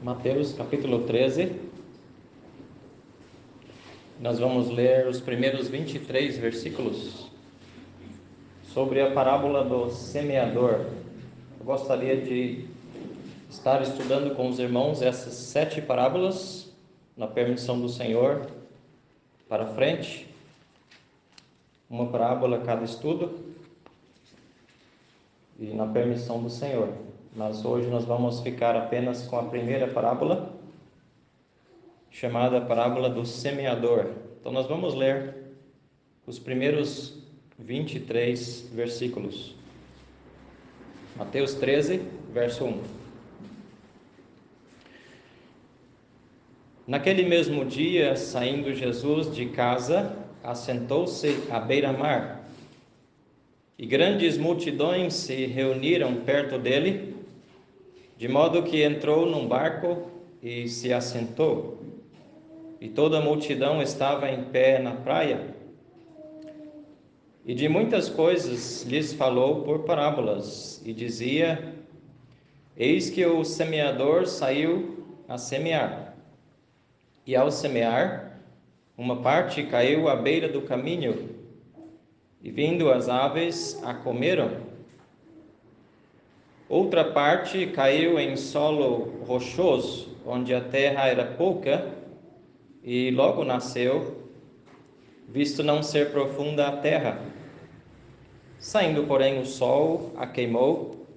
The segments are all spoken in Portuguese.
Mateus capítulo 13. Nós vamos ler os primeiros 23 versículos sobre a parábola do semeador. Eu gostaria de estar estudando com os irmãos essas 7 parábolas, na permissão do Senhor, para frente. Uma parábola a cada estudo e na permissão do Senhor. Mas hoje nós vamos ficar apenas com a primeira parábola, chamada parábola do semeador. Então nós vamos ler os primeiros 23 versículos. Mateus 13, verso 1. Naquele mesmo dia, saindo Jesus de casa, assentou-se à beira-mar, e grandes multidões se reuniram perto dele, de modo que entrou num barco e se assentou. E toda a multidão estava em pé na praia. E de muitas coisas lhes falou por parábolas, e dizia: Eis que o semeador saiu a semear. E ao semear, uma parte caiu à beira do caminho, e vindo as aves a comeram. Outra parte caiu em solo rochoso, onde a terra era pouca, e logo nasceu, visto não ser profunda a terra. Saindo, porém, o sol a queimou,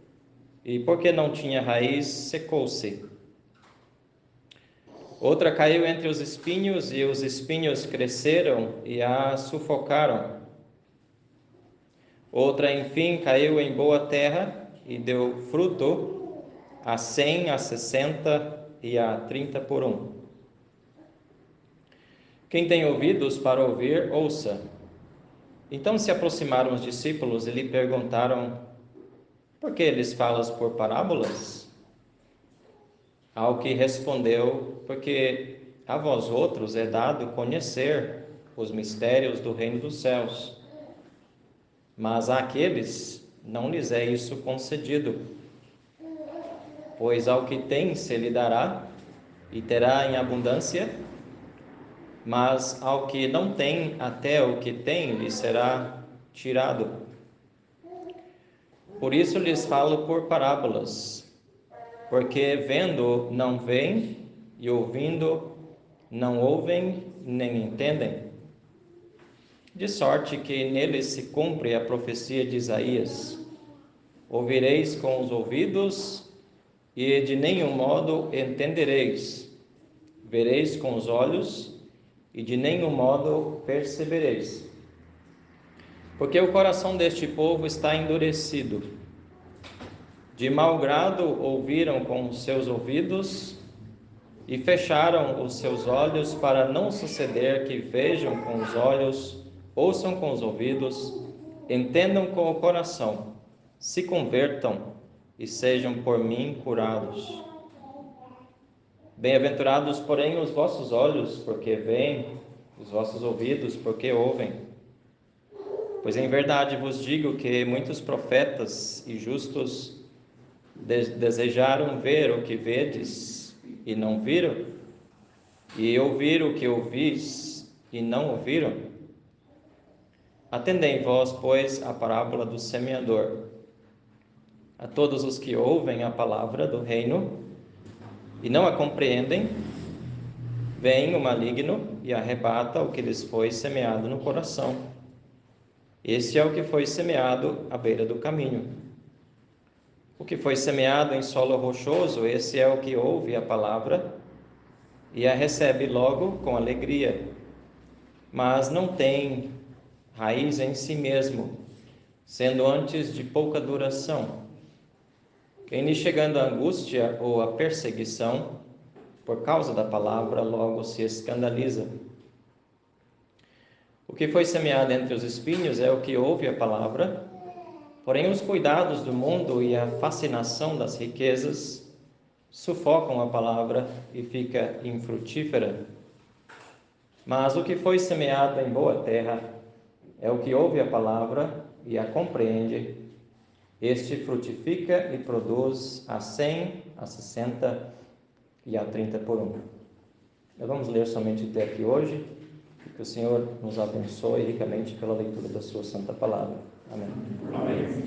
e porque não tinha raiz, secou-se. Outra caiu entre os espinhos, e os espinhos cresceram e a sufocaram. Outra, enfim, caiu em boa terra e deu fruto a 100, a 60 e a 30 por 1. Quem tem ouvidos para ouvir, ouça. Então se aproximaram os discípulos e lhe perguntaram: Por que lhes falas por parábolas? Ao que respondeu: Porque a vós outros é dado conhecer os mistérios do reino dos céus, mas àqueles não lhes é isso concedido. Pois ao que tem se lhe dará, e terá em abundância, mas ao que não tem, até o que tem lhe será tirado. Por isso lhes falo por parábolas, porque vendo não veem, e ouvindo não ouvem nem entendem. De sorte que neles se cumpre a profecia de Isaías: Ouvireis com os ouvidos, e de nenhum modo entendereis. Vereis com os olhos, e de nenhum modo percebereis. Porque o coração deste povo está endurecido. De mau grado ouviram com os seus ouvidos, e fecharam os seus olhos, para não suceder que vejam com os olhos, ouçam com os ouvidos, entendam com o coração, se convertam e sejam por mim curados. Bem-aventurados, porém, os vossos olhos, porque veem, os vossos ouvidos, porque ouvem. Pois em verdade vos digo que muitos profetas e justos desejaram ver o que vedes e não viram, e ouvir o que ouvis e não ouviram. Atendei vós, pois, a parábola do semeador. A todos os que ouvem a palavra do reino e não a compreendem, vem o maligno e arrebata o que lhes foi semeado no coração. Este é o que foi semeado à beira do caminho. O que foi semeado em solo rochoso, esse é o que ouve a palavra e a recebe logo com alegria, mas não tem raiz em si mesmo, sendo antes de pouca duração. Em lhe chegando a angústia ou a perseguição, por causa da palavra, logo se escandaliza. O que foi semeado entre os espinhos é o que ouve a palavra, porém os cuidados do mundo e a fascinação das riquezas sufocam a palavra e fica infrutífera. Mas o que foi semeado em boa terra é o que ouve a palavra e a compreende. Este frutifica e produz a 100, a 60 e a 30 por 1. Nós vamos ler somente até aqui hoje, e que o Senhor nos abençoe ricamente pela leitura da sua santa palavra. Amém. Amém.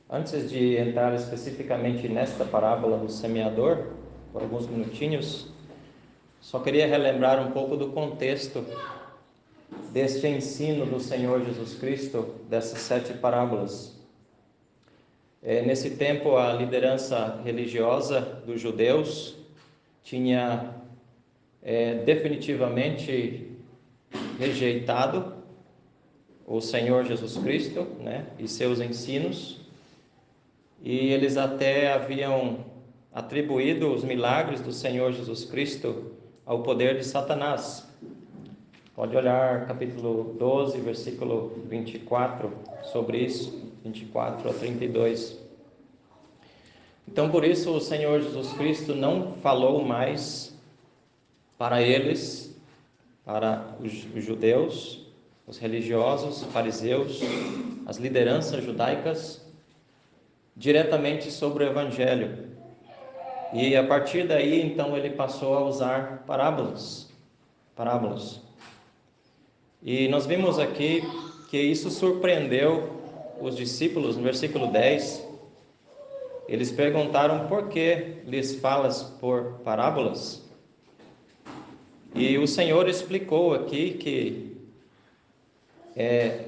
Antes de entrar especificamente nesta parábola do semeador, por alguns minutinhos, só queria relembrar um pouco do contexto deste ensino do Senhor Jesus Cristo, dessas 7 parábolas. Nesse tempo, a liderança religiosa dos judeus tinha definitivamente rejeitado o Senhor Jesus Cristo, e seus ensinos, e eles até haviam atribuído os milagres do Senhor Jesus Cristo ao poder de Satanás. Pode olhar capítulo 12, versículo 24, sobre isso, 24 a 32. Então, por isso, o Senhor Jesus Cristo não falou mais para eles, para os judeus, os religiosos, os fariseus, as lideranças judaicas, diretamente sobre o Evangelho. E a partir daí, então, ele passou a usar parábolas. E nós vimos aqui que isso surpreendeu os discípulos. No versículo 10, eles perguntaram: por que lhes falas por parábolas? E o Senhor explicou aqui que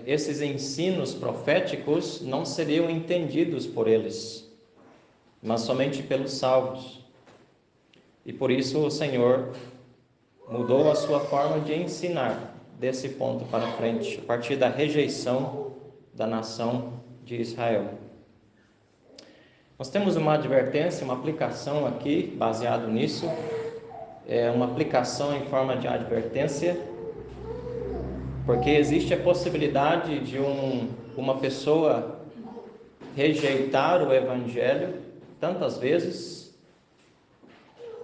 esses ensinos proféticos não seriam entendidos por eles, mas somente pelos salvos. E por isso o Senhor mudou a sua forma de ensinar desse ponto para frente, a partir da rejeição da nação de Israel. Nós temos uma advertência, uma aplicação aqui, baseado nisso, uma aplicação em forma de advertência, porque existe a possibilidade de uma pessoa rejeitar o Evangelho tantas vezes,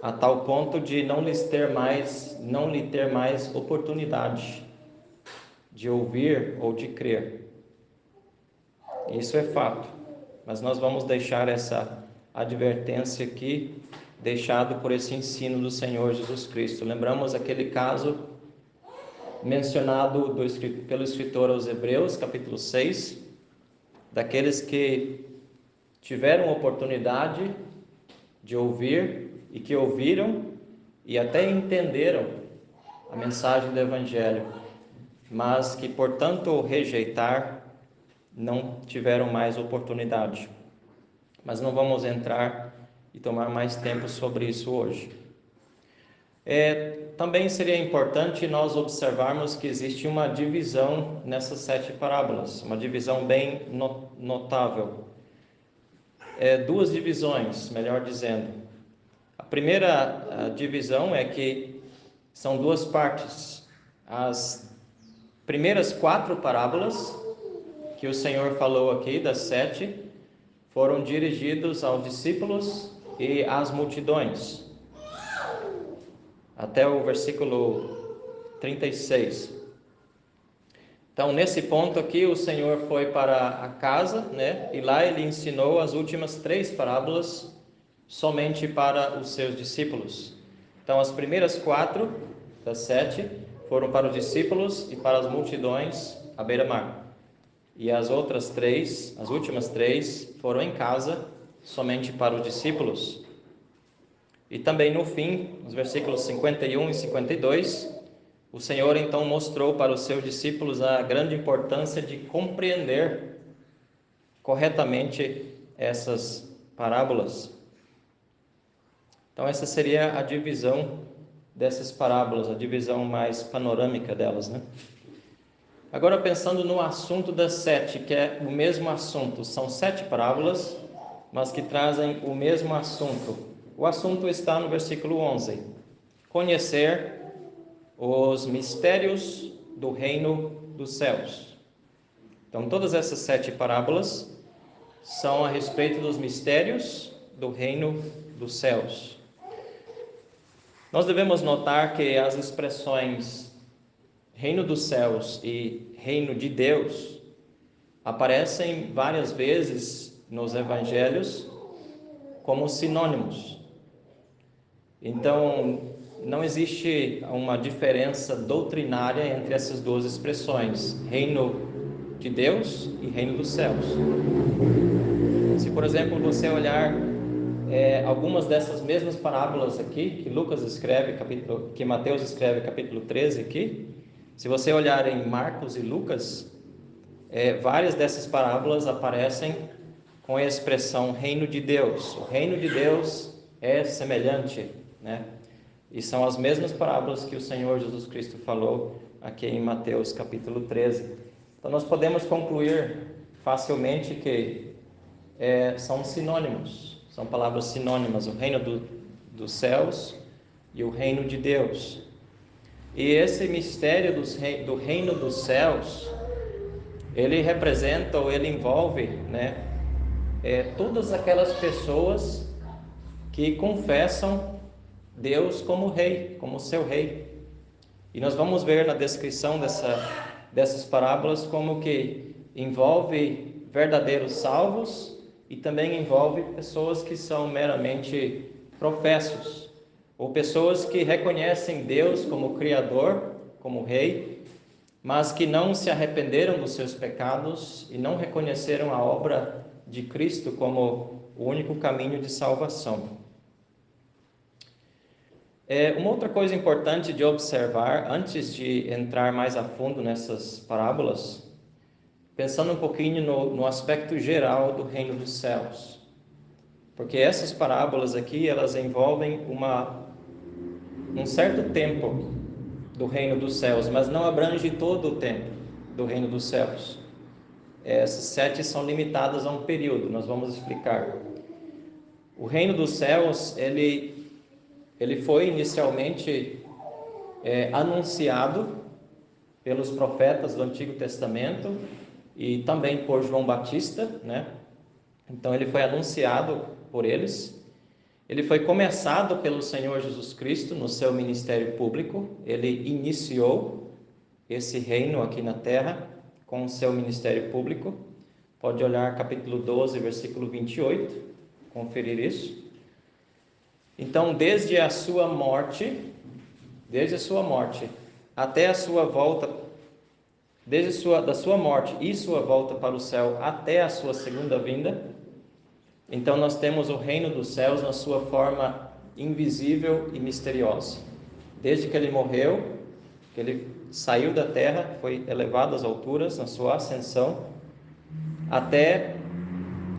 a tal ponto de não lhe ter mais oportunidade de ouvir ou de crer. Isso é fato, mas nós vamos deixar essa advertência aqui, deixado por esse ensino do Senhor Jesus Cristo. Lembramos aquele caso mencionado pelo escritor aos Hebreus, capítulo 6, daqueles que tiveram oportunidade de ouvir e que ouviram e até entenderam a mensagem do Evangelho, mas que, portanto, rejeitar, não tiveram mais oportunidade. Mas não vamos entrar e tomar mais tempo sobre isso hoje. Também seria importante nós observarmos que existe uma divisão nessas 7 parábolas, uma divisão bem notável. 2 divisões, melhor dizendo. A primeira divisão é que são 2 partes. As primeiras 4 parábolas que o Senhor falou aqui, das 7, foram dirigidos aos discípulos e às multidões, até o versículo 36. Então, nesse ponto aqui, o Senhor foi para a casa, e lá ele ensinou as últimas 3 parábolas somente para os seus discípulos. Então, as primeiras 4 das 7 foram para os discípulos e para as multidões à beira-mar. E as outras 3, as últimas 3, foram em casa somente para os discípulos. E também no fim, nos versículos 51 e 52, o Senhor então mostrou para os seus discípulos a grande importância de compreender corretamente essas parábolas. Então essa seria a divisão dessas parábolas, a divisão mais panorâmica delas, Agora, pensando no assunto das 7, que é o mesmo assunto, são 7 parábolas, mas que trazem o mesmo assunto. O assunto está no versículo 11: conhecer os mistérios do reino dos céus. Então, todas essas 7 parábolas são a respeito dos mistérios do reino dos céus. Nós devemos notar que as expressões reino dos céus e reino de Deus aparecem várias vezes nos evangelhos como sinônimos. Então, não existe uma diferença doutrinária entre essas duas expressões, reino de Deus e reino dos céus. Se, por exemplo, você olhar algumas dessas mesmas parábolas aqui, que Lucas escreve, que Mateus escreve, capítulo 13 aqui, se você olhar em Marcos e Lucas, várias dessas parábolas aparecem com a expressão reino de Deus. O reino de Deus é semelhante, né? E são as mesmas parábolas que o Senhor Jesus Cristo falou aqui em Mateus capítulo 13. Então nós podemos concluir facilmente que são sinônimos, são palavras sinônimas, o reino dos céus e o reino de Deus. E esse mistério do reino dos céus, ele representa ou ele envolve, né, todas aquelas pessoas que confessam Deus como rei, como seu rei. E nós vamos ver na descrição dessas parábolas como que envolve verdadeiros salvos e também envolve pessoas que são meramente professos, ou pessoas que reconhecem Deus como Criador, como Rei, mas que não se arrependeram dos seus pecados e não reconheceram a obra de Cristo como o único caminho de salvação. Uma outra coisa importante de observar, antes de entrar mais a fundo nessas parábolas, pensando um pouquinho no aspecto geral do reino dos céus. Porque essas parábolas aqui, elas envolvem um certo tempo do reino dos céus, mas não abrange todo o tempo do reino dos céus. Essas 7 são limitadas a um período, nós vamos explicar. O reino dos céus, ele foi inicialmente anunciado pelos profetas do Antigo Testamento e também por João Batista, né? Então ele foi anunciado por eles. Ele foi começado pelo Senhor Jesus Cristo no seu ministério público. Ele iniciou esse reino aqui na terra com o seu ministério público. Pode olhar capítulo 12, versículo 28, conferir isso. Então, desde a sua morte até a sua volta, da sua morte e sua volta para o céu até a sua segunda vinda, então nós temos o reino dos céus na sua forma invisível e misteriosa. Desde que ele morreu, que ele saiu da terra, foi elevado às alturas na sua ascensão, até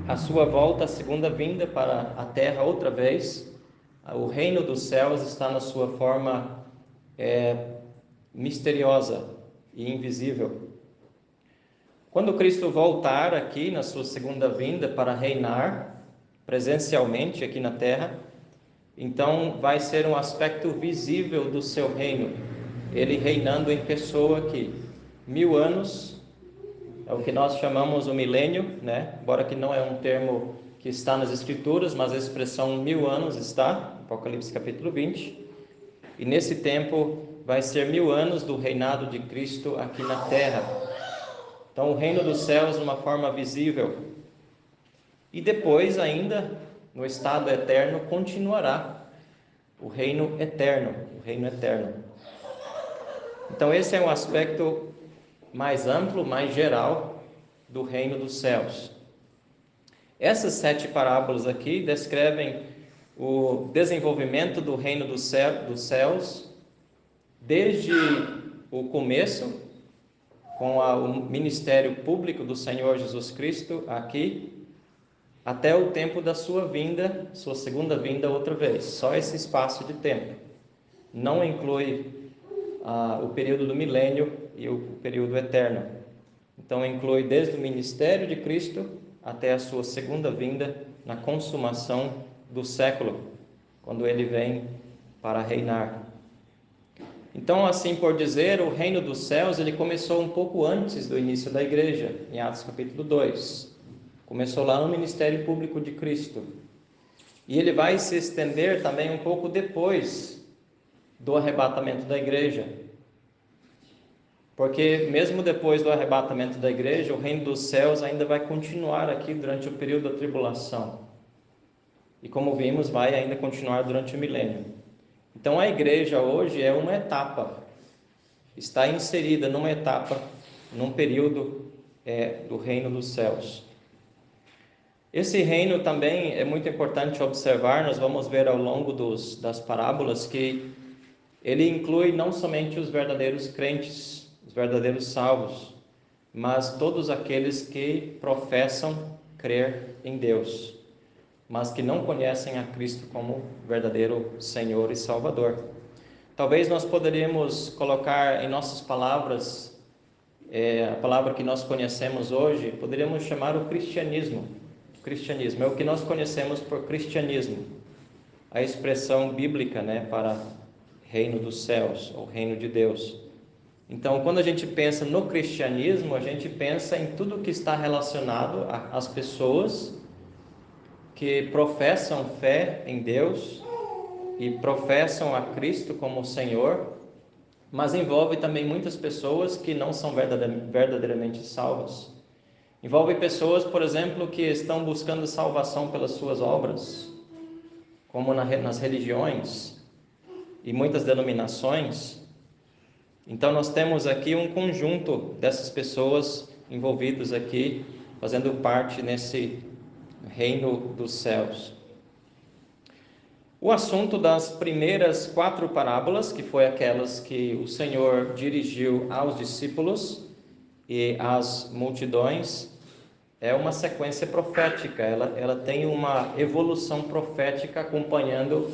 a sua volta, a segunda vinda para a terra outra vez, o reino dos céus está na sua forma misteriosa e invisível. Quando Cristo voltar aqui na sua segunda vinda para reinar presencialmente aqui na terra, então vai ser um aspecto visível do seu reino, ele reinando em pessoa aqui. 1000 anos é o que nós chamamos o milênio, né? Embora que não é um termo que está nas Escrituras, mas a expressão 1000 anos está, Apocalipse capítulo 20, e nesse tempo vai ser 1000 anos do reinado de Cristo aqui na terra. Então o reino dos céus de uma forma visível. E depois ainda, no estado eterno, continuará o reino eterno, Então esse é um aspecto mais amplo, mais geral do reino dos céus. Essas 7 parábolas aqui descrevem o desenvolvimento do reino dos céus desde o começo, com o ministério público do Senhor Jesus Cristo aqui, até o tempo da sua vinda, sua segunda vinda outra vez. Só esse espaço de tempo. Não inclui o período do milênio e o período eterno. Então inclui desde o ministério de Cristo até a sua segunda vinda na consumação do século, quando ele vem para reinar. Então, assim por dizer, o reino dos céus ele começou um pouco antes do início da igreja, em Atos capítulo 2. Começou lá no ministério público de Cristo. E ele vai se estender também um pouco depois do arrebatamento da igreja. Porque mesmo depois do arrebatamento da igreja, o reino dos céus ainda vai continuar aqui durante o período da tribulação. E como vimos, vai ainda continuar durante o milênio. Então a igreja hoje é uma etapa, está inserida numa etapa, num período do reino dos céus. Esse reino também é muito importante observar, nós vamos ver ao longo das parábolas que ele inclui não somente os verdadeiros crentes, os verdadeiros salvos, mas todos aqueles que professam crer em Deus, mas que não conhecem a Cristo como verdadeiro Senhor e Salvador. Talvez nós poderíamos colocar em nossas palavras, a palavra que nós conhecemos hoje, poderíamos chamar o cristianismo. O cristianismo é o que nós conhecemos por cristianismo, a expressão bíblica, para reino dos céus, ou reino de Deus. Então, quando a gente pensa no cristianismo, a gente pensa em tudo que está relacionado às pessoas que professam fé em Deus e professam a Cristo como Senhor, mas envolve também muitas pessoas que não são verdadeiramente salvas. Envolve pessoas, por exemplo, que estão buscando salvação pelas suas obras, como nas religiões e muitas denominações. Então nós temos aqui um conjunto dessas pessoas envolvidas aqui, fazendo parte nesse reino dos céus. O assunto das primeiras 4 parábolas, que foi aquelas que o Senhor dirigiu aos discípulos e às multidões, é uma sequência profética, ela tem uma evolução profética acompanhando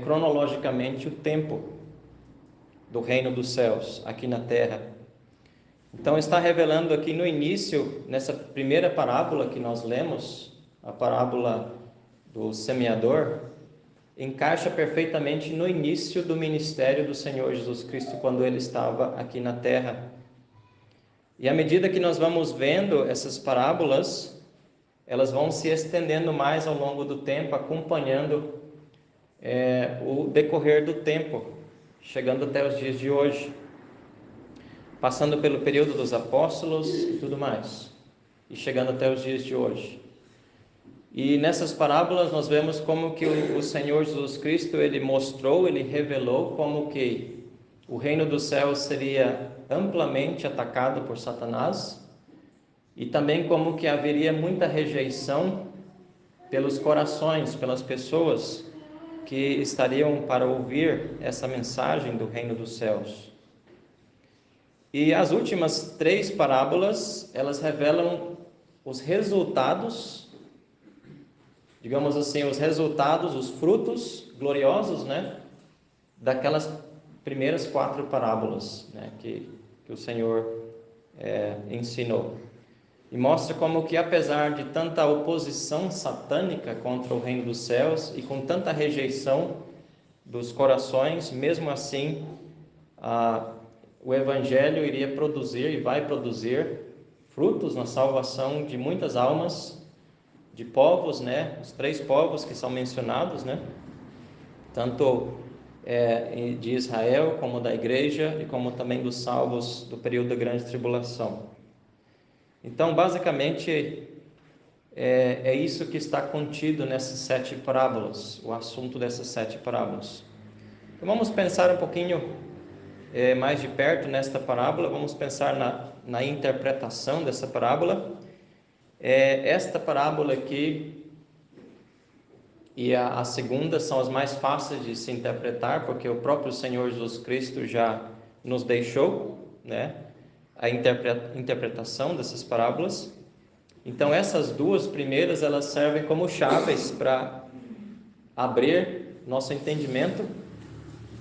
cronologicamente o tempo do reino dos céus aqui na terra. Então está revelando aqui no início, nessa primeira parábola que nós lemos, a parábola do semeador, encaixa perfeitamente no início do ministério do Senhor Jesus Cristo, quando ele estava aqui na terra. E à medida que nós vamos vendo essas parábolas, elas vão se estendendo mais ao longo do tempo, acompanhando o decorrer do tempo, chegando até os dias de hoje, passando pelo período dos apóstolos e tudo mais, e chegando até os dias de hoje. E nessas parábolas nós vemos como que o Senhor Jesus Cristo, ele mostrou, ele revelou como que o reino dos céus seria amplamente atacado por Satanás, e também como que haveria muita rejeição pelos corações, pelas pessoas que estariam para ouvir essa mensagem do reino dos céus. E as últimas 3 parábolas, elas revelam os resultados, digamos assim, os resultados, os frutos gloriosos, daquelas primeiras 4 parábolas, que o Senhor ensinou. E mostra como que, apesar de tanta oposição satânica contra o reino dos céus e com tanta rejeição dos corações, mesmo assim, o Evangelho iria produzir e vai produzir frutos na salvação de muitas almas, de povos, os 3 povos que são mencionados, tanto de Israel, como da igreja, e como também dos salvos do período da grande tribulação. Então, basicamente, é isso que está contido nessas 7 parábolas, o assunto dessas 7 parábolas. Então, vamos pensar um pouquinho mais de perto nesta parábola, vamos pensar na interpretação dessa parábola. Esta parábola aqui e a segunda são as mais fáceis de se interpretar, porque o próprio Senhor Jesus Cristo já nos deixou, a interpretação dessas parábolas. Então essas 2 primeiras, elas servem como chaves para abrir nosso entendimento,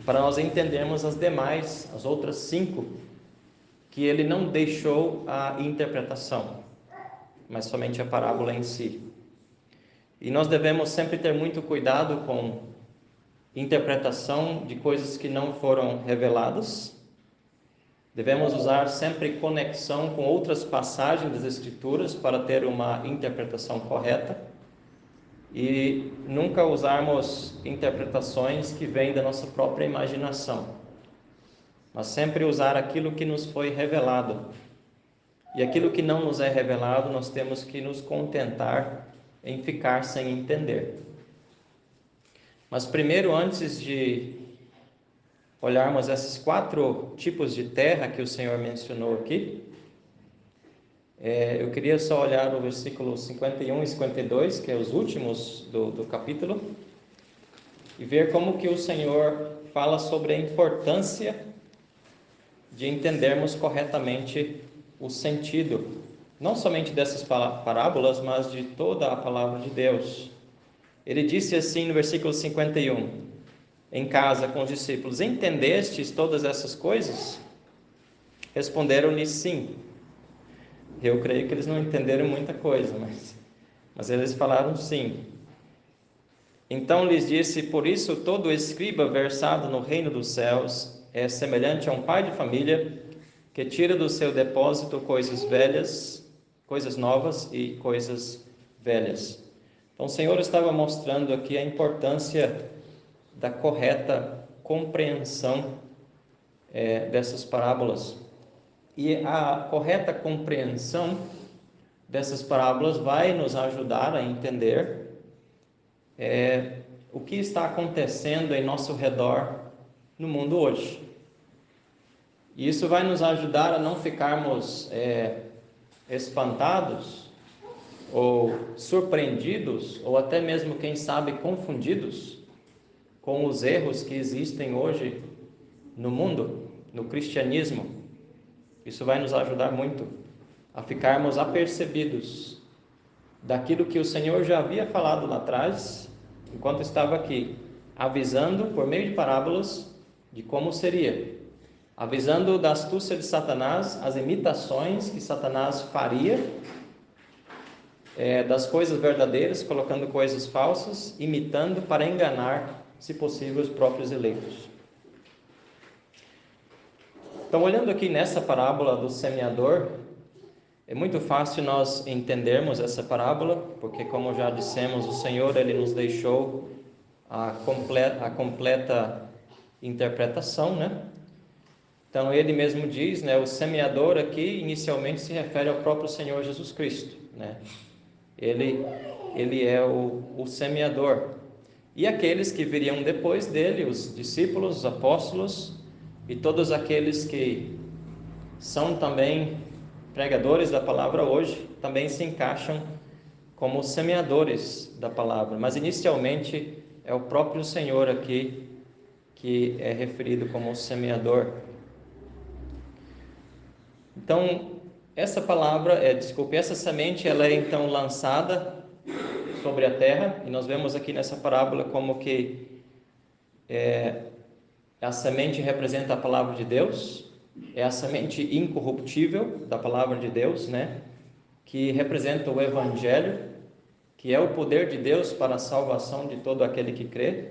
para nós entendermos as demais, as outras 5, que ele não deixou a interpretação, mas somente a parábola em si. E nós devemos sempre ter muito cuidado com interpretação de coisas que não foram reveladas. Devemos usar sempre conexão com outras passagens das Escrituras para ter uma interpretação correta e nunca usarmos interpretações que vêm da nossa própria imaginação, mas sempre usar aquilo que nos foi revelado. E aquilo que não nos é revelado, nós temos que nos contentar em ficar sem entender. Mas primeiro, antes de olharmos esses 4 tipos de terra que o Senhor mencionou aqui, eu queria só olhar o versículo 51 e 52, que é os últimos do capítulo, e ver como que o Senhor fala sobre a importância de entendermos corretamente o sentido, não somente dessas parábolas, mas de toda a palavra de Deus. Ele disse assim no versículo 51, em casa com os discípulos: entendestes todas essas coisas? Responderam-lhe sim. Eu creio que eles não entenderam muita coisa, mas eles falaram sim. Então lhes disse: por isso todo escriba versado no reino dos céus é semelhante a um pai de família que tira do seu depósito coisas velhas, coisas novas e coisas velhas. Então o Senhor estava mostrando aqui a importância da correta compreensão dessas parábolas. E a correta compreensão dessas parábolas vai nos ajudar a entender o que está acontecendo em nosso redor no mundo hoje. E isso vai nos ajudar a não ficarmos espantados ou surpreendidos, ou até mesmo, quem sabe, confundidos com os erros que existem hoje no mundo, no cristianismo. Isso vai nos ajudar muito a ficarmos apercebidos daquilo que o Senhor já havia falado lá atrás, enquanto estava aqui, avisando por meio de parábolas de como seria, avisando da astúcia de Satanás, as imitações que Satanás faria das coisas verdadeiras, colocando coisas falsas, imitando para enganar, se possível, os próprios eleitos. Então, olhando aqui nessa parábola do semeador, é muito fácil nós entendermos essa parábola, porque, como já dissemos, o Senhor ele nos deixou a completa interpretação, né? Então, ele mesmo diz, né, o semeador aqui inicialmente se refere ao próprio Senhor Jesus Cristo, né? Ele é o semeador. E aqueles que viriam depois dele, os discípulos, os apóstolos e todos aqueles que são também pregadores da palavra hoje, também se encaixam como semeadores da palavra. Mas inicialmente é o próprio Senhor aqui que é referido como o semeador. Então, essa semente, ela é então lançada sobre a terra, e nós vemos aqui nessa parábola como que a semente representa a palavra de Deus, é a semente incorruptível da palavra de Deus, né? Que representa o Evangelho, que é o poder de Deus para a salvação de todo aquele que crê.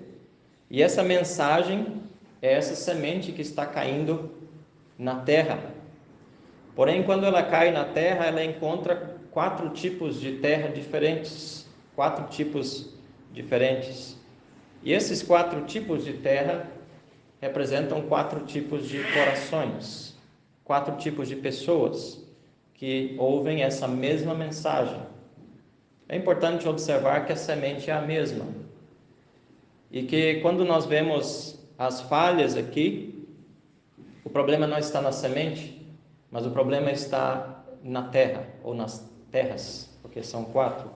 E essa mensagem é essa semente que está caindo na terra. Porém, quando ela cai na terra, ela encontra 4 tipos de terra diferentes. 4 tipos diferentes. E esses 4 tipos de terra representam 4 tipos de corações, 4 tipos de pessoas que ouvem essa mesma mensagem. É importante observar que a semente é a mesma. E que quando nós vemos as falhas aqui, o problema não está na semente, mas o problema está na terra, ou nas terras, porque são 4.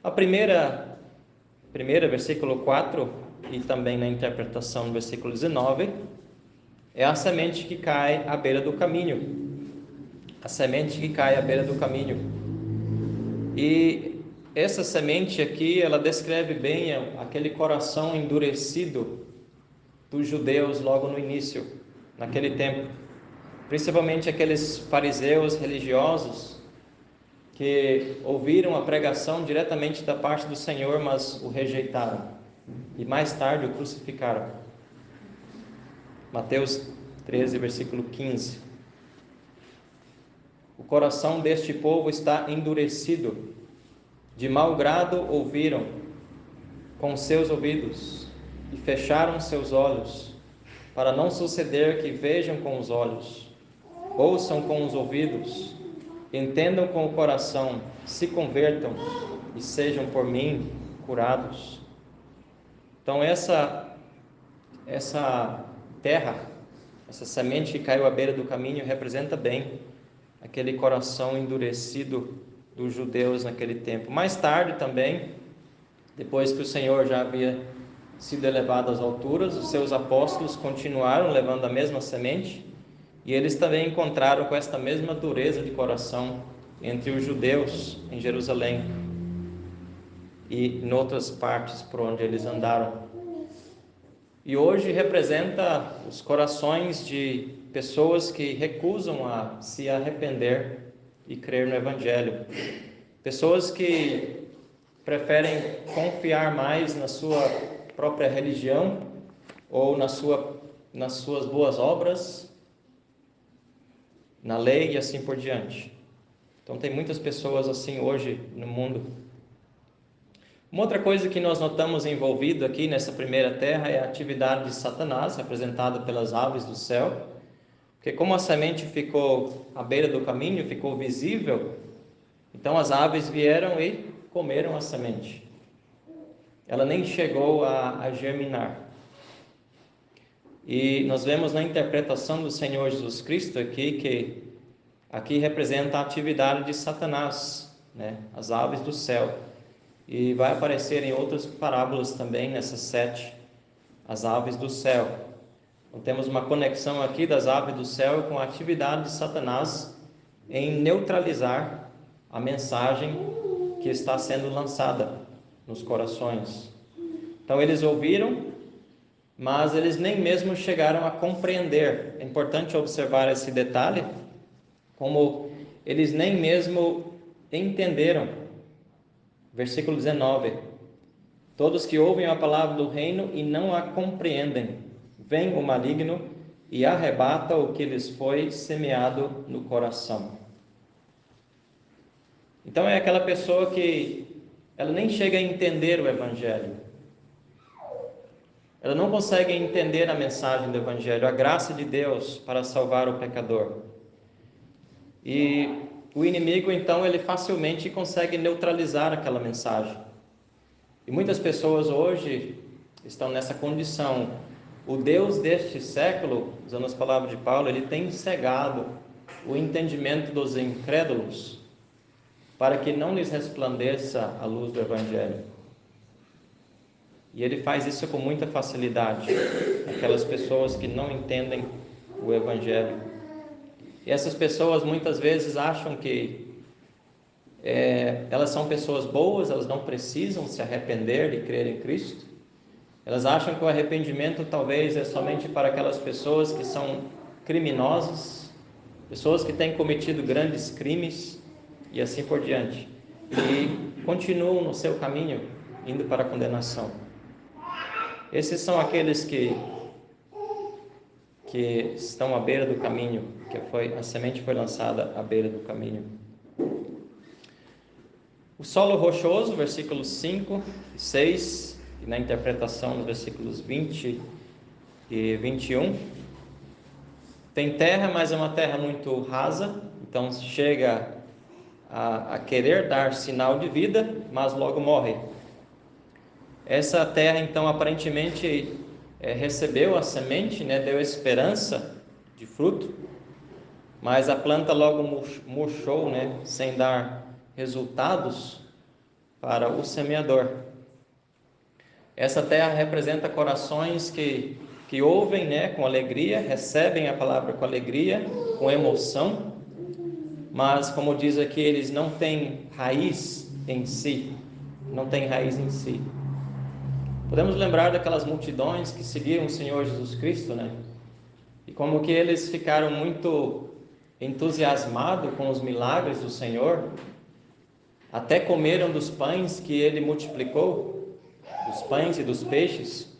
A primeira, versículo 4, e também na interpretação do versículo 19, é a semente que cai à beira do caminho. A semente que cai à beira do caminho. E essa semente aqui, ela descreve bem aquele coração endurecido dos judeus logo no início, naquele tempo. Principalmente aqueles fariseus religiosos que ouviram a pregação diretamente da parte do Senhor, mas o rejeitaram. E mais tarde o crucificaram. Mateus 13, versículo 15. O coração deste povo está endurecido. De mau grado ouviram com seus ouvidos e fecharam seus olhos, para não suceder que vejam com os olhos, ouçam com os ouvidos, entendam com o coração, se convertam e sejam por mim curados. Então essa terra, essa semente que caiu à beira do caminho representa bem aquele coração endurecido dos judeus naquele tempo. Mais tarde também, depois que o Senhor já havia sido elevado às alturas, os seus apóstolos continuaram levando a mesma semente, e eles também encontraram com esta mesma dureza de coração entre os judeus em Jerusalém e em outras partes por onde eles andaram. E hoje representa os corações de pessoas que recusam a se arrepender e crer no Evangelho. Pessoas que preferem confiar mais na sua própria religião ou nas suas boas obras, na lei e assim por diante. Então tem muitas pessoas assim hoje no mundo. Uma outra coisa que nós notamos envolvido aqui nessa primeira terra é a atividade de Satanás, representada pelas aves do céu, porque como a semente ficou à beira do caminho, ficou visível, então as aves vieram e comeram a semente. Ela nem chegou a germinar. E nós vemos na interpretação do Senhor Jesus Cristo aqui, que aqui representa a atividade de Satanás, né? As aves do céu. E vai aparecer em outras parábolas também, nessas 7, as aves do céu. Então temos uma conexão aqui das aves do céu com a atividade de Satanás em neutralizar a mensagem que está sendo lançada nos corações. Então eles ouviram, mas eles nem mesmo chegaram a compreender. É importante observar esse detalhe, como eles nem mesmo entenderam. Versículo 19: todos que ouvem a palavra do reino e não a compreendem, vem o maligno e arrebata o que lhes foi semeado no coração. Então é aquela pessoa que ela nem chega a entender o Evangelho. Ela não consegue entender a mensagem do Evangelho, a graça de Deus para salvar o pecador. E o inimigo, então, ele facilmente consegue neutralizar aquela mensagem. E muitas pessoas hoje estão nessa condição. O Deus deste século, usando as palavras de Paulo, ele tem cegado o entendimento dos incrédulos para que não lhes resplandeça a luz do Evangelho. E ele faz isso com muita facilidade, aquelas pessoas que não entendem o Evangelho. E essas pessoas muitas vezes acham que elas são pessoas boas, elas não precisam se arrepender e crer em Cristo. Elas acham que o arrependimento talvez é somente para aquelas pessoas que são criminosas, pessoas que têm cometido grandes crimes e assim por diante, e continuam no seu caminho, indo para a condenação. Esses são aqueles que estão à beira do caminho, a semente foi lançada à beira do caminho. O solo rochoso, versículos 5 e 6, e na interpretação dos versículos 20 e 21, tem terra, mas é uma terra muito rasa, então chega a querer dar sinal de vida, mas logo morre. Essa terra, então, aparentemente recebeu a semente, né, deu esperança de fruto, mas a planta logo murchou, né, sem dar resultados para o semeador. Essa terra representa corações que ouvem, né, com alegria, recebem a palavra com alegria, com emoção, mas, como diz aqui, eles não têm raiz em si, Podemos lembrar daquelas multidões que seguiram o Senhor Jesus Cristo, né? E como que eles ficaram muito entusiasmados com os milagres do Senhor, até comeram dos pães que Ele multiplicou, dos pães e dos peixes,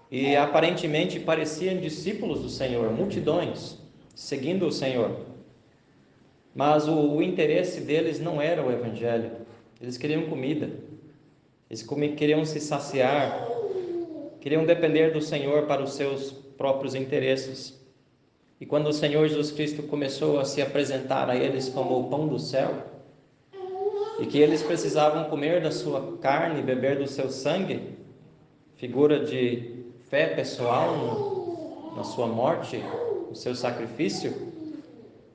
e aparentemente pareciam discípulos do Senhor, multidões, seguindo o Senhor. Mas o interesse deles não era o Evangelho, eles queriam comida, eles queriam se saciar, queriam depender do Senhor para os seus próprios interesses. E quando o Senhor Jesus Cristo começou a se apresentar a eles como o pão do céu, e que eles precisavam comer da sua carne e beber do seu sangue, figura de fé pessoal na sua morte, no seu sacrifício.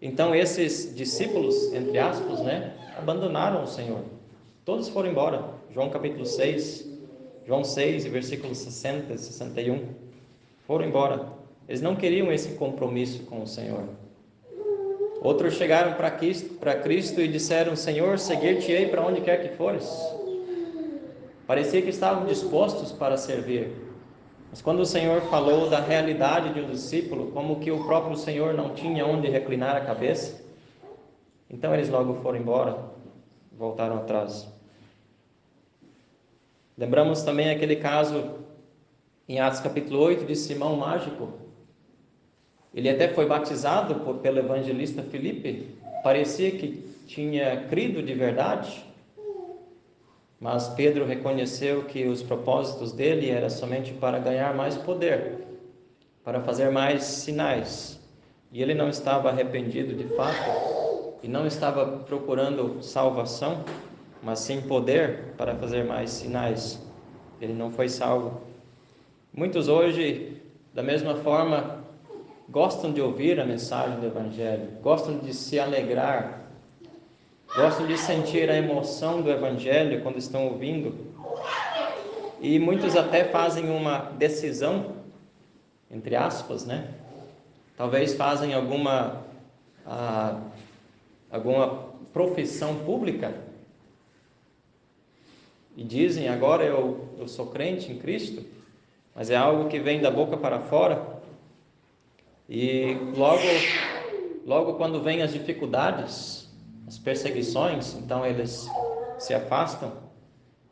Então esses discípulos, entre aspas, né, abandonaram o Senhor. Todos foram embora. João capítulo 6, João 6, versículos 60 e 61. Foram embora. Eles não queriam esse compromisso com o Senhor. Outros chegaram para Cristo e disseram: Senhor, seguir-te-ei para onde quer que fores. Parecia que estavam dispostos para servir. Mas quando o Senhor falou da realidade de um discípulo, como que o próprio Senhor não tinha onde reclinar a cabeça, então eles logo foram embora, voltaram atrás. Lembramos também aquele caso em Atos capítulo 8 de Simão Mágico. Ele até foi batizado pelo evangelista Filipe, parecia que tinha crido de verdade, mas Pedro reconheceu que os propósitos dele eram somente para ganhar mais poder, para fazer mais sinais, e ele não estava arrependido de fato, e não estava procurando salvação, mas sim poder para fazer mais sinais. Ele não foi salvo. Muitos hoje, da mesma forma, gostam de ouvir a mensagem do Evangelho, gostam de se alegrar, gostam de sentir a emoção do Evangelho quando estão ouvindo, e muitos até fazem uma decisão, entre aspas, né? Talvez fazem alguma profissão pública e dizem: agora eu sou crente em Cristo, mas é algo que vem da boca para fora, e logo quando vêm as dificuldades, as perseguições, então eles se afastam.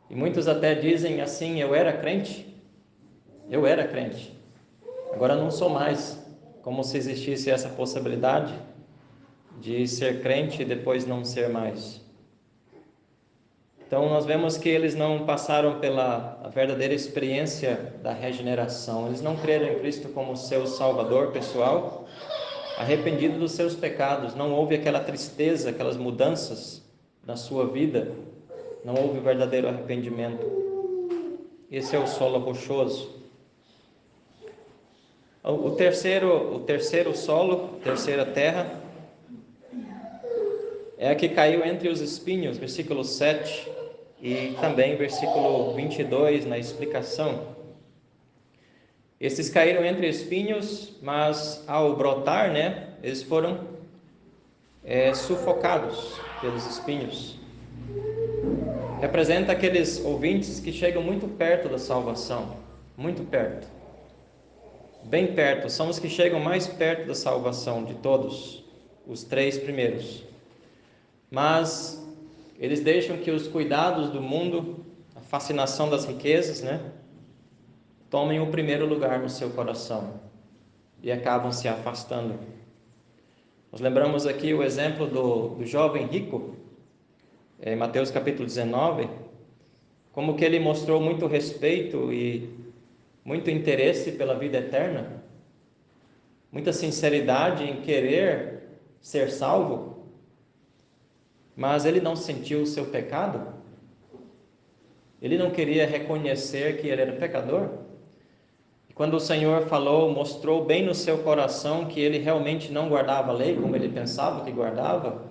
E muitos até dizem assim: eu era crente, agora não sou mais, como se existisse essa possibilidade de ser crente e depois não ser mais. Então nós vemos que eles não passaram pela verdadeira experiência da regeneração. Eles não creram em Cristo como seu Salvador pessoal, arrependido dos seus pecados. Não houve aquela tristeza, aquelas mudanças na sua vida. Não houve o verdadeiro arrependimento. Esse é o solo rochoso. O terceiro solo, a terceira terra, é a que caiu entre os espinhos, versículo 7, e também versículo 22 na explicação. Esses caíram entre espinhos, mas ao brotar, né, eles foram sufocados pelos espinhos. Representa aqueles ouvintes que chegam muito perto da salvação, muito perto, bem perto, são os que chegam mais perto da salvação de todos, os três primeiros. Mas eles deixam que os cuidados do mundo, a fascinação das riquezas, né, tomem o primeiro lugar no seu coração e acabam se afastando. Nós lembramos aqui o exemplo do jovem rico, em Mateus capítulo 19, como que ele mostrou muito respeito e muito interesse pela vida eterna, muita sinceridade em querer ser salvo, mas ele não sentiu o seu pecado, ele não queria reconhecer que ele era pecador. E quando o Senhor falou, mostrou bem no seu coração que ele realmente não guardava a lei como ele pensava que guardava,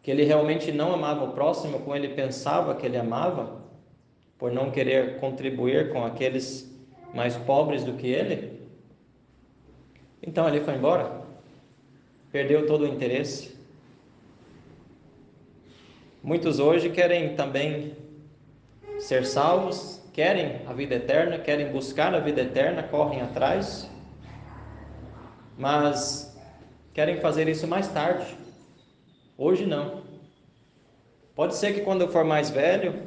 que ele realmente não amava o próximo como ele pensava que ele amava, por não querer contribuir com aqueles mais pobres do que ele, então ele foi embora, perdeu todo o interesse. Muitos hoje querem também ser salvos, querem a vida eterna, querem buscar a vida eterna, correm atrás, mas querem fazer isso mais tarde. Hoje não. Pode ser que quando eu for mais velho,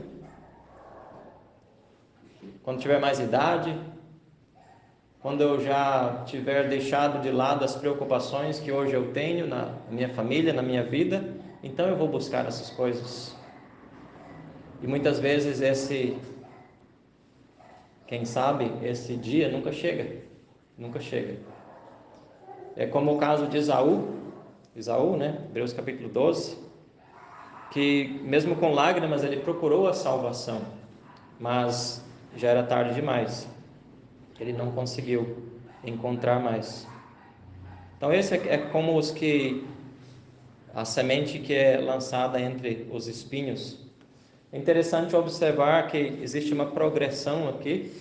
quando tiver mais idade, quando eu já tiver deixado de lado as preocupações que hoje eu tenho na minha família, na minha vida, então eu vou buscar essas coisas. E muitas vezes quem sabe, esse dia nunca chega. É como o caso de Esaú, né? Hebreus capítulo 12, que mesmo com lágrimas ele procurou a salvação, mas já era tarde demais. Ele não conseguiu encontrar mais. Então esse é como a semente que é lançada entre os espinhos. É interessante observar que existe uma progressão aqui,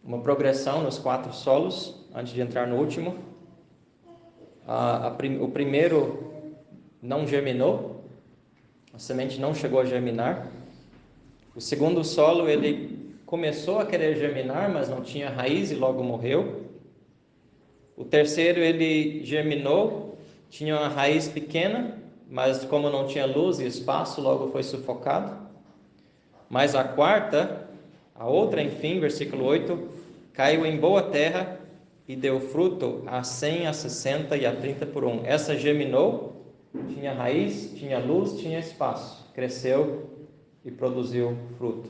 uma progressão nos 4 solos, antes de entrar no último. O primeiro não germinou, a semente não chegou a germinar. O segundo solo, ele começou a querer germinar, mas não tinha raiz e logo morreu. O terceiro, ele germinou, tinha uma raiz pequena, mas como não tinha luz e espaço, logo foi sufocado. Mas a quarta, a outra, enfim, versículo 8, caiu em boa terra e deu fruto a 100, a 60 e a 30 por um. Essa germinou, tinha raiz, tinha luz, tinha espaço, cresceu e produziu fruto.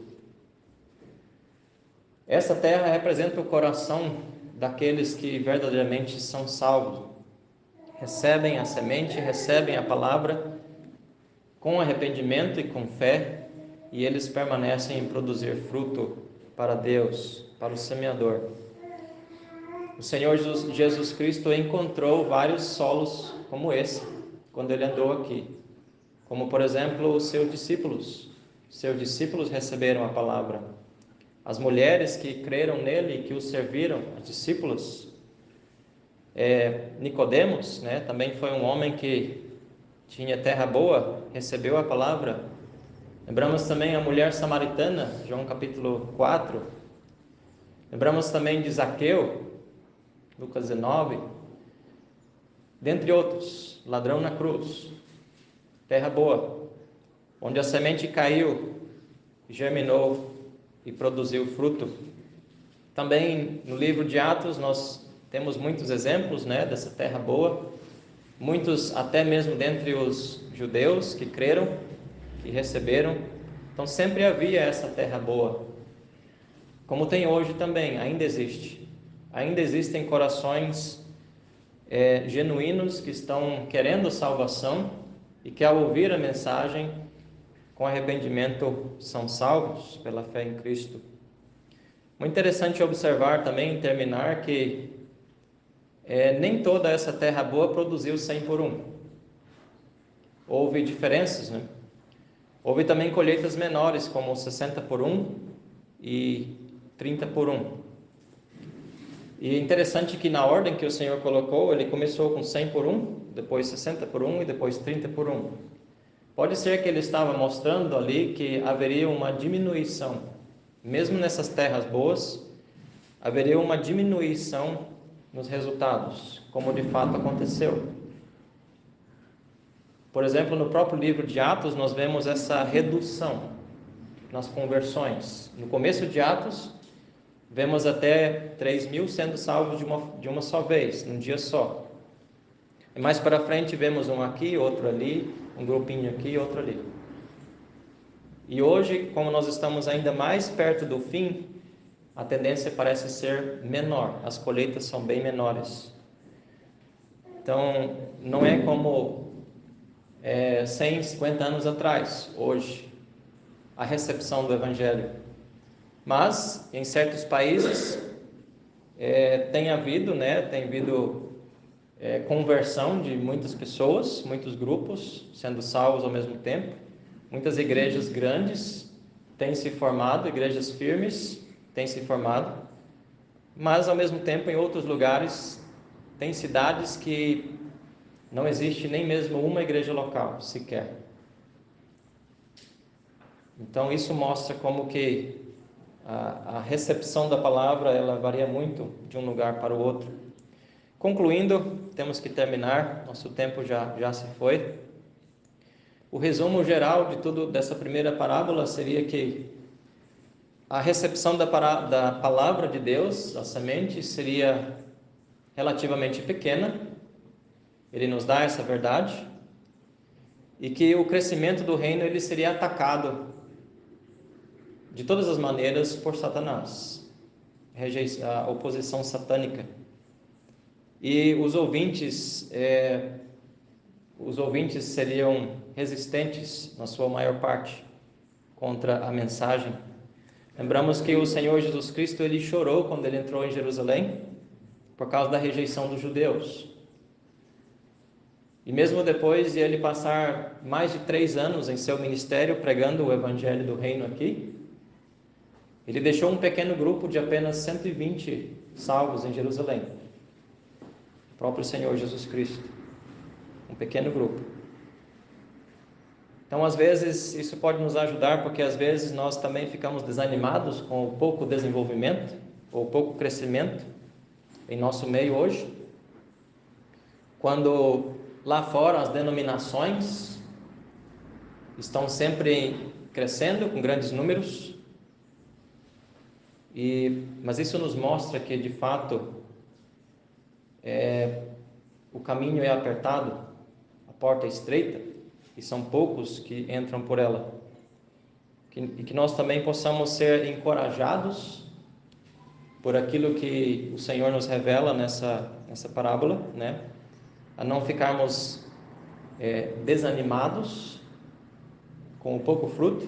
Essa terra representa o coração daqueles que verdadeiramente são salvos. Recebem a semente, recebem a palavra com arrependimento e com fé, e eles permanecem em produzir fruto para Deus, para o semeador. O Senhor Jesus Cristo encontrou vários solos como esse, quando ele andou aqui. Como, por exemplo, os seus discípulos. Seus discípulos receberam a palavra. As mulheres que creram nele e que o serviram, os discípulos. Nicodemos, né, também foi um homem que tinha terra boa, recebeu a palavra. Lembramos também a mulher samaritana, João capítulo 4. Lembramos também de Zaqueu, Lucas 19. Dentre outros, ladrão na cruz, terra boa, onde a semente caiu, germinou e produziu fruto. Também no livro de Atos nós temos muitos exemplos, né, dessa terra boa, muitos até mesmo dentre os judeus que creram, que receberam. Então sempre havia essa terra boa, como tem hoje também, ainda existe. Ainda existem corações genuínos que estão querendo salvação e que ao ouvir a mensagem com arrependimento são salvos pela fé em Cristo. Muito interessante observar também, terminar, que nem toda essa terra boa produziu 100 por 1. Houve diferenças, né? Houve também colheitas menores, como 60 por 1 e 30 por 1. E é interessante que na ordem que o Senhor colocou, ele começou com 100 por 1, depois 60 por 1 e depois 30 por 1. Pode ser que ele estava mostrando ali que haveria uma diminuição, mesmo nessas terras boas, haveria uma diminuição nos resultados, como de fato aconteceu. Por exemplo, no próprio livro de Atos, nós vemos essa redução nas conversões. No começo de Atos, vemos até 3.000 sendo salvos de uma só vez, num dia só. E mais para frente, vemos um aqui, outro ali, um grupinho aqui, outro ali. E hoje, como nós estamos ainda mais perto do fim, a tendência parece ser menor, as colheitas são bem menores. Então, não é como 150 anos atrás, hoje, a recepção do Evangelho. Mas, em certos países, tem havido conversão de muitas pessoas, muitos grupos sendo salvos ao mesmo tempo. Muitas igrejas grandes têm se formado, igrejas firmes têm se formado, mas ao mesmo tempo em outros lugares tem cidades que não existe nem mesmo uma igreja local sequer. Então isso mostra como que a recepção da palavra ela varia muito de um lugar para o outro. Concluindo, temos que terminar, nosso tempo já se foi. O resumo geral de tudo dessa primeira parábola seria que a recepção da palavra de Deus, a semente, seria relativamente pequena. Ele nos dá essa verdade. E que o crescimento do reino ele seria atacado de todas as maneiras por Satanás. A oposição satânica. E os ouvintes seriam resistentes, na sua maior parte, contra a mensagem. Lembramos que o Senhor Jesus Cristo, ele chorou quando ele entrou em Jerusalém por causa da rejeição dos judeus. E mesmo depois de ele passar mais de 3 anos em seu ministério pregando o evangelho do reino aqui, ele deixou um pequeno grupo de apenas 120 salvos em Jerusalém. O próprio Senhor Jesus Cristo. Um pequeno grupo. Então, às vezes, isso pode nos ajudar, porque às vezes nós também ficamos desanimados com o pouco desenvolvimento ou pouco crescimento em nosso meio hoje. Quando lá fora as denominações estão sempre crescendo com grandes números, mas isso nos mostra que de fato o caminho é apertado, a porta é estreita e são poucos que entram por ela. E que nós também possamos ser encorajados por aquilo que o Senhor nos revela nessa parábola, né? A não ficarmos desanimados com o pouco fruto,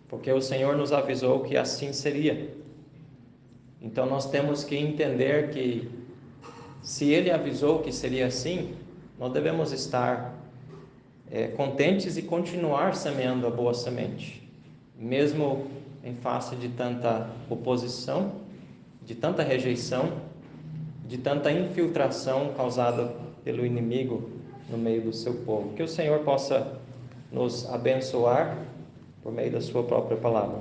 porque o Senhor nos avisou que assim seria. Então nós temos que entender que se Ele avisou que seria assim, nós devemos estar contentes e continuar semeando a boa semente, mesmo em face de tanta oposição, de tanta rejeição, de tanta infiltração causada pelo inimigo no meio do seu povo. Que o Senhor possa nos abençoar por meio da sua própria palavra.